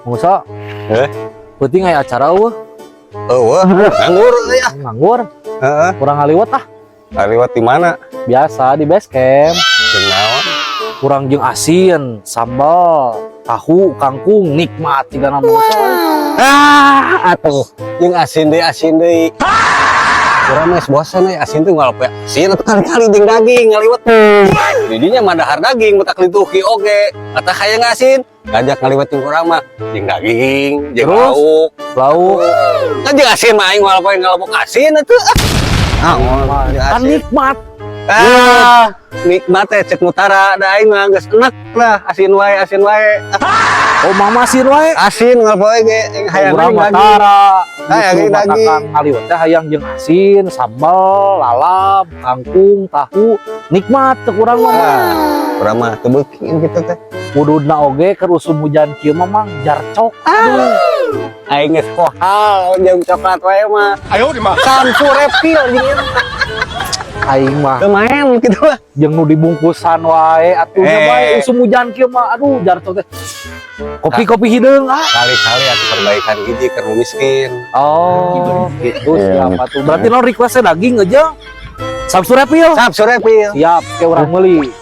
Musa, penting aya acara eueuh. Nganggur ya. Nganggur. Heeh. Kurang ngaliwat ah. Ngaliwat di mana? Biasa di base camp. Jeung naon? Kurang jeung asin, sambal, tahu, kangkung, nikmat tigana Musa. Atuh, jeung asin deui. Urang mah bosan asin teh ngalope asin kali-kali jeung daging ngaliwat. Didinya mah dahar daging mutak lituhi oge. Ata hayang asin, ngajak ngaliwat jeung urang mah jeung daging, jeung lauk. Kan jeung asin mah aing ngalopok asin atuh. Kan nikmat. Nikmat teh cek mutara da aing mah geus enak lah asin wae. Oh mama asin wae. Asin ngalopoe ge hayang urang daging. Matara. Hayang daging. Ngaliwat teh hayang jeung asin, sambal, lalap, kangkung, tahu, nikmat cek urang mah. Urang mah teu beuki kitu teh. Kuduna oge keur usum hujan kieu mah mang jarcok. Aing geus kohal jeung coklat wae mah. Ayo di makan Sanfu reptil jeung Aing mah teu maen kitu mah. jeung nu dibungkusan wae atuhnya bae usum hujan kieu mah aduh jarcok teh. Kopi-kopi hideung ah. Kali-kali atuh perbaikan giji keur nu miskin. Oh, gitu siapa tuh. Berarti non requestnya daging aja. Samsu repil. Sap surepil. Siap, kayak orang meuli.